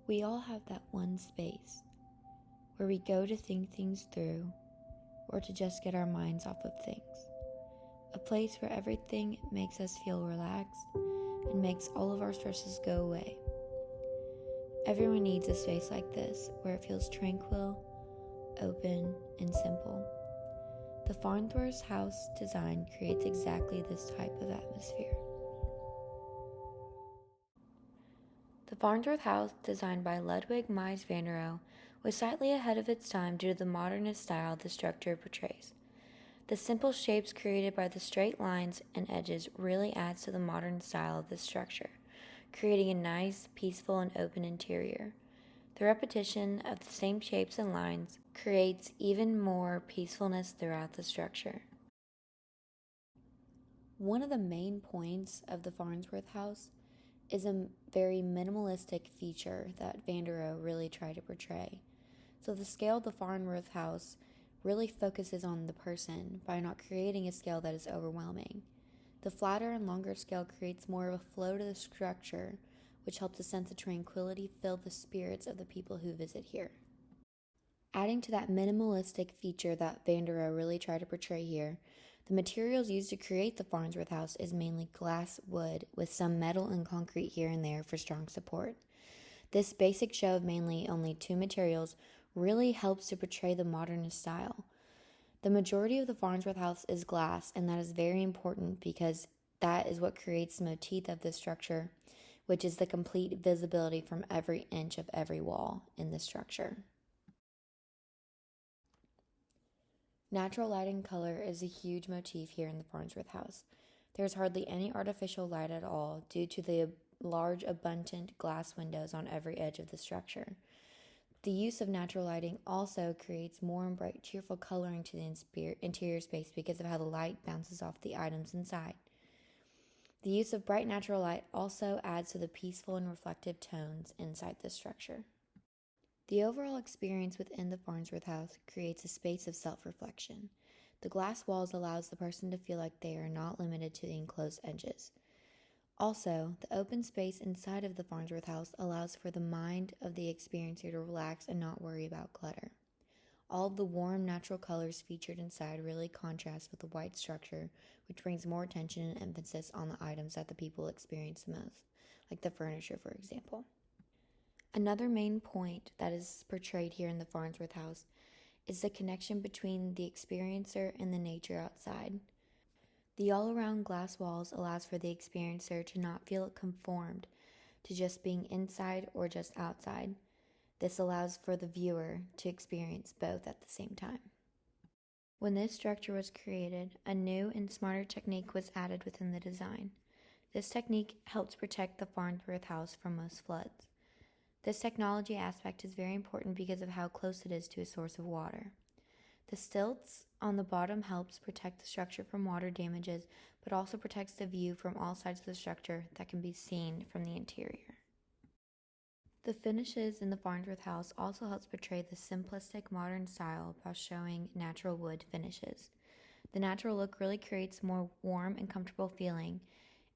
We all have that one space where we go to think things through or to just get our minds off of things. A place where everything makes us feel relaxed and makes all of our stresses go away. Everyone needs a space like this where it feels tranquil, open, and simple. The Farnsworth house design creates exactly this type of atmosphere. The Farnsworth house, designed by Ludwig Mies van der Rohe, was slightly ahead of its time due to the modernist style the structure portrays. The simple shapes created by the straight lines and edges really adds to the modern style of the structure, creating a nice, peaceful, and open interior. The repetition of the same shapes and lines creates even more peacefulness throughout the structure. One of the main points of the Farnsworth house is a very minimalistic feature that van der Rohe really tried to portray. So the scale of the Farnsworth house really focuses on the person by not creating a scale that is overwhelming. The flatter and longer scale creates more of a flow to the structure, which helps a sense of tranquility fill the spirits of the people who visit here. Adding to that minimalistic feature that van der Rohe really tried to portray here, the materials used to create the Farnsworth house is mainly glass wood with some metal and concrete here and there for strong support. This basic show of mainly only two materials really helps to portray the modernist style. The majority of the Farnsworth house is glass, and that is very important because that is what creates the motif of the structure, which is the complete visibility from every inch of every wall in the structure. Natural light and color is a huge motif here in the Farnsworth house. There's hardly any artificial light at all due to the large, abundant glass windows on every edge of the structure. The use of natural lighting also creates more and bright, cheerful coloring to the interior space because of how the light bounces off the items inside. The use of bright natural light also adds to the peaceful and reflective tones inside the structure. The overall experience within the Farnsworth house creates a space of self-reflection. The glass walls allows the person to feel like they are not limited to the enclosed edges. Also, the open space inside of the Farnsworth house allows for the mind of the experiencer to relax and not worry about clutter. All of the warm, natural colors featured inside really contrast with the white structure, which brings more attention and emphasis on the items that the people experience the most, like the furniture, for example. Another main point that is portrayed here in the Farnsworth house is the connection between the experiencer and the nature outside. The all-around glass walls allows for the experiencer to not feel conformed to just being inside or just outside. This allows for the viewer to experience both at the same time. When this structure was created, a new and smarter technique was added within the design. This technique helps protect the Farnsworth house from most floods. This technology aspect is very important because of how close it is to a source of water. The stilts on the bottom helps protect the structure from water damages, but also protects the view from all sides of the structure that can be seen from the interior. The finishes in the Farnsworth house also helps portray the simplistic modern style by showing natural wood finishes. The natural look really creates a more warm and comfortable feeling.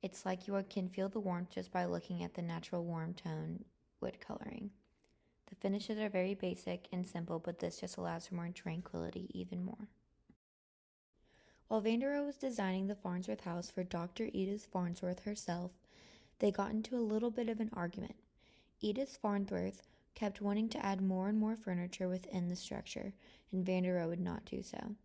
It's like you can feel the warmth just by looking at the natural warm tone wood coloring. The finishes are very basic and simple, but this just allows for more tranquility even more. While van der Rohe was designing the Farnsworth house for Dr. Edith Farnsworth herself, they got into a little bit of an argument. Edith Farnsworth kept wanting to add more and more furniture within the structure, and van der Rohe would not do so.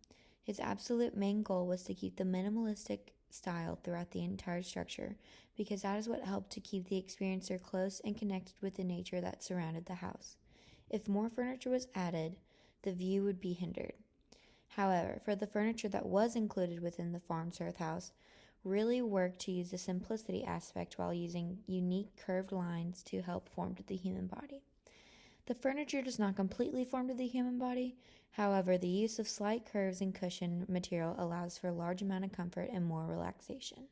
His absolute main goal was to keep the minimalistic style throughout the entire structure, because that is what helped to keep the experiencer close and connected with the nature that surrounded the house. If more furniture was added, the view would be hindered. However, for the furniture that was included within the Farnsworth house, really worked to use the simplicity aspect while using unique curved lines to help form to the human body. The furniture does not completely form to the human body. However, the use of slight curves and cushion material allows for a large amount of comfort and more relaxation.